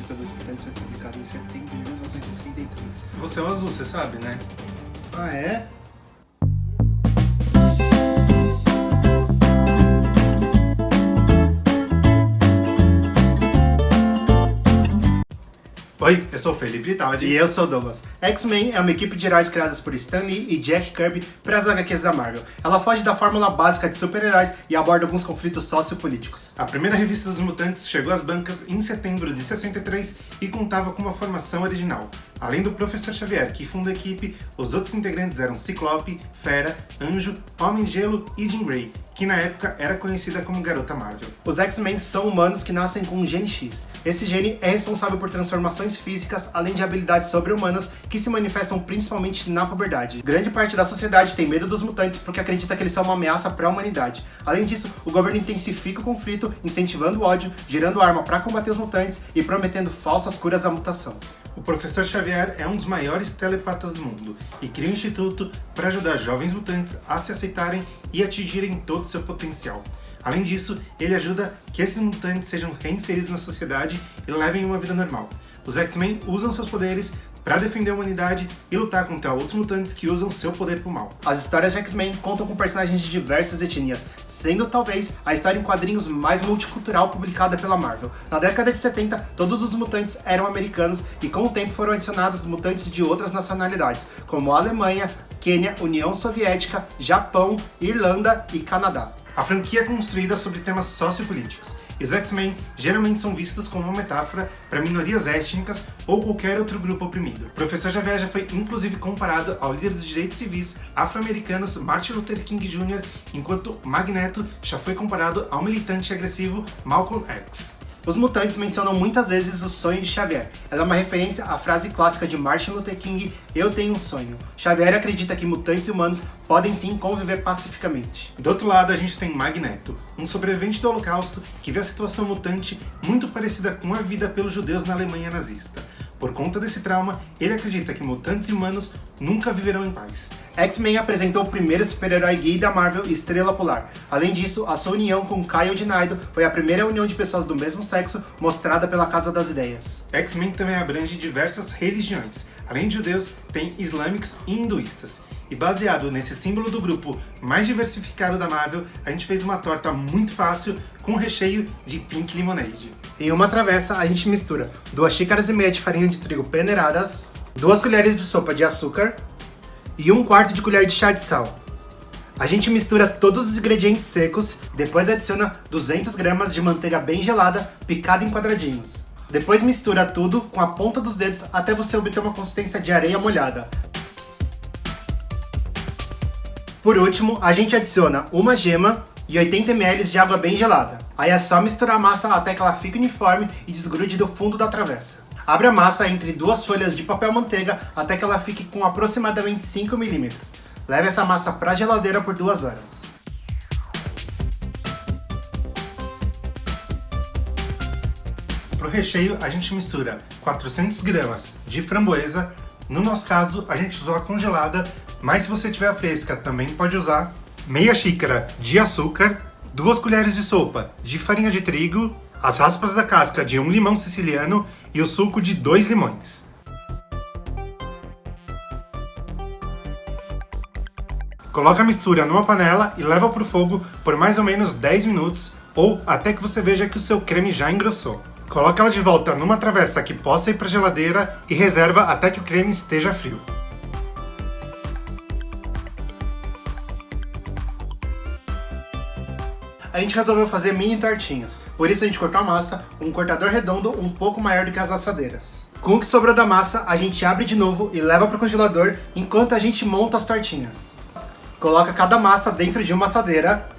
Revista dos Mutantes foi publicado em setembro de 1963. Você é o azul, você sabe, né? Ah, é? Oi, eu sou o Felipe Italdi. E eu sou o Douglas. X-Men é uma equipe de heróis criadas por Stan Lee e Jack Kirby para as HQs da Marvel. Ela foge da fórmula básica de super-heróis e aborda alguns conflitos sociopolíticos. A primeira revista dos Mutantes chegou às bancas em setembro de 63 e contava com uma formação original. Além do Professor Xavier, que funda a equipe, os outros integrantes eram Ciclope, Fera, Anjo, Homem de Gelo e Jean Grey, que na época era conhecida como Garota Marvel. Os X-Men são humanos que nascem com um gene X. Esse gene é responsável por transformações físicas, além de habilidades sobre-humanas que se manifestam principalmente na puberdade. Grande parte da sociedade tem medo dos mutantes porque acredita que eles são uma ameaça para a humanidade. Além disso, o governo intensifica o conflito, incentivando o ódio, gerando arma para combater os mutantes e prometendo falsas curas à mutação. O Professor Xavier é um dos maiores telepatas do mundo e cria um instituto para ajudar jovens mutantes a se aceitarem e atingirem todo o seu potencial. Além disso, ele ajuda que esses mutantes sejam reinseridos na sociedade e levem uma vida normal. Os X-Men usam seus poderes para defender a humanidade e lutar contra outros mutantes que usam seu poder pro mal. As histórias de X-Men contam com personagens de diversas etnias, sendo talvez a história em quadrinhos mais multicultural publicada pela Marvel. Na década de 70, todos os mutantes eram americanos e com o tempo foram adicionados mutantes de outras nacionalidades, como a Alemanha, Quênia, União Soviética, Japão, Irlanda e Canadá. A franquia é construída sobre temas sociopolíticos, e os X-Men geralmente são vistos como uma metáfora para minorias étnicas ou qualquer outro grupo oprimido. O Professor Xavier já foi inclusive comparado ao líder dos direitos civis afro-americanos Martin Luther King Jr., enquanto Magneto já foi comparado ao militante agressivo Malcolm X. Os mutantes mencionam muitas vezes o sonho de Xavier. Ela é uma referência à frase clássica de Martin Luther King, "Eu tenho um sonho". Xavier acredita que mutantes e humanos podem sim conviver pacificamente. Do outro lado, a gente tem Magneto, um sobrevivente do Holocausto que vê a situação mutante muito parecida com a vida pelos judeus na Alemanha nazista. Por conta desse trauma, ele acredita que mutantes e humanos nunca viverão em paz. X-Men apresentou o primeiro super-herói gay da Marvel, Estrela Polar. Além disso, a sua união com Kyle Dinaido foi a primeira união de pessoas do mesmo sexo mostrada pela Casa das Ideias. X-Men também abrange diversas religiões. Além de judeus, tem islâmicos e hinduístas. E baseado nesse símbolo do grupo mais diversificado da Marvel, a gente fez uma torta muito fácil com recheio de Pink Lemonade. Em uma travessa, a gente mistura 2 xícaras e meia de farinha de trigo peneiradas, 2 colheres de sopa de açúcar e 1/4 de colher de chá de sal. A gente mistura todos os ingredientes secos, depois adiciona 200 gramas de manteiga bem gelada, picada em quadradinhos. Depois mistura tudo com a ponta dos dedos até você obter uma consistência de areia molhada. Por último, a gente adiciona uma gema e 80 ml de água bem gelada. Aí é só misturar a massa até que ela fique uniforme e desgrude do fundo da travessa. Abre a massa entre 2 folhas de papel manteiga até que ela fique com aproximadamente 5 mm. Leve essa massa para a geladeira por 2 horas. Para o recheio, a gente mistura 400 gramas de framboesa. No nosso caso, a gente usou a congelada, mas se você tiver a fresca, também pode usar. Meia xícara de açúcar, 2 colheres de sopa de farinha de trigo, as raspas da casca de 1 limão siciliano e o suco de 2 limões. Coloca a mistura numa panela e leva para o fogo por mais ou menos 10 minutos ou até que você veja que o seu creme já engrossou. Coloca ela de volta numa travessa que possa ir para a geladeira e reserva até que o creme esteja frio. A gente resolveu fazer mini tortinhas, por isso a gente cortou a massa com um cortador redondo um pouco maior do que as assadeiras. Com o que sobrou da massa, a gente abre de novo e leva para o congelador enquanto a gente monta as tortinhas. Coloca cada massa dentro de uma assadeira.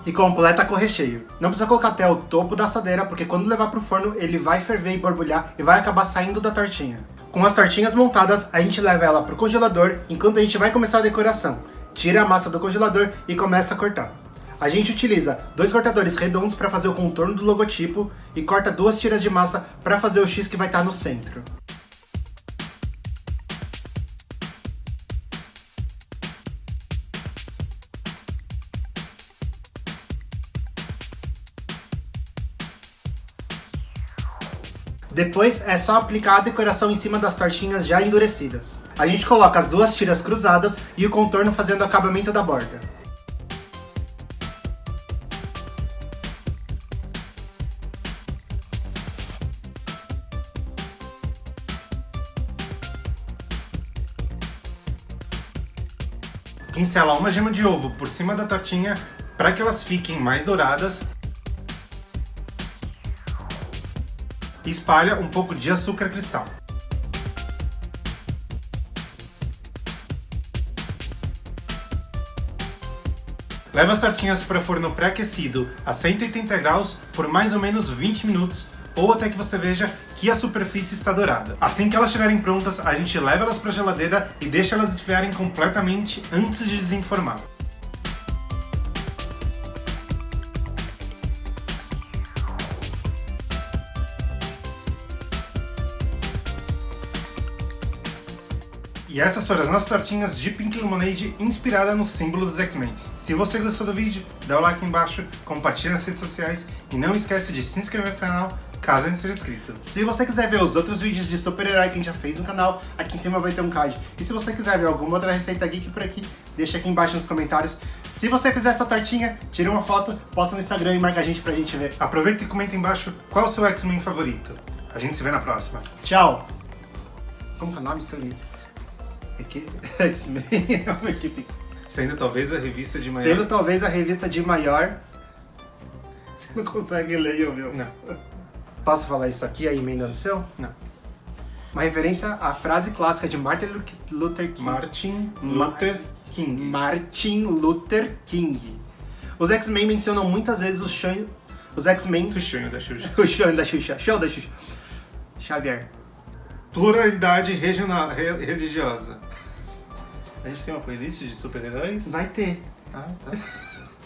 E completa com recheio. Não precisa colocar até o topo da assadeira, porque quando levar pro forno ele vai ferver e borbulhar e vai acabar saindo da tortinha. Com as tortinhas montadas, a gente leva ela pro congelador enquanto a gente vai começar a decoração. Tira a massa do congelador e começa a cortar. A gente utiliza 2 cortadores redondos para fazer o contorno do logotipo e corta 2 tiras de massa para fazer o X que vai estar no centro. Depois é só aplicar a decoração em cima das tortinhas já endurecidas. A gente coloca as 2 tiras cruzadas e o contorno fazendo o acabamento da borda. Pincela uma gema de ovo por cima da tortinha para que elas fiquem mais douradas. E espalha um pouco de açúcar cristal. Leva as tortinhas para o forno pré-aquecido a 180 graus por mais ou menos 20 minutos ou até que você veja que a superfície está dourada. Assim que elas estiverem prontas, a gente leva elas para a geladeira e deixa elas esfriarem completamente antes de desenformar. E essas foram as nossas tortinhas de Pink Lemonade inspirada no símbolo dos X-Men. Se você gostou do vídeo, dá o like embaixo, compartilha nas redes sociais e não esquece de se inscrever no canal caso ainda seja inscrito. Se você quiser ver os outros vídeos de super-herói que a gente já fez no canal, aqui em cima vai ter um card. E se você quiser ver alguma outra receita geek por aqui, deixa aqui embaixo nos comentários. Se você fizer essa tortinha, tira uma foto, posta no Instagram e marca a gente pra gente ver. Aproveita e comenta embaixo qual é o seu X-Men favorito. A gente se vê na próxima. Tchau! Como que é o nome? Estou ali. X-Men é uma equipe. Sendo talvez a revista de maior... Sendo talvez a revista de maior... Você não consegue ler, meu? Não. Posso falar isso aqui, a emenda no seu? Não. Uma referência à frase clássica de Martin Luther King. Martin Luther King. Martin Luther King. Os X-Men mencionam muitas vezes os X-Men... O sonho da Xuxa. O sonho da Xuxa. Show da Xuxa. Xavier. Pluralidade regional, religiosa. A gente tem uma playlist de super-heróis? Vai ter. Ah, tá.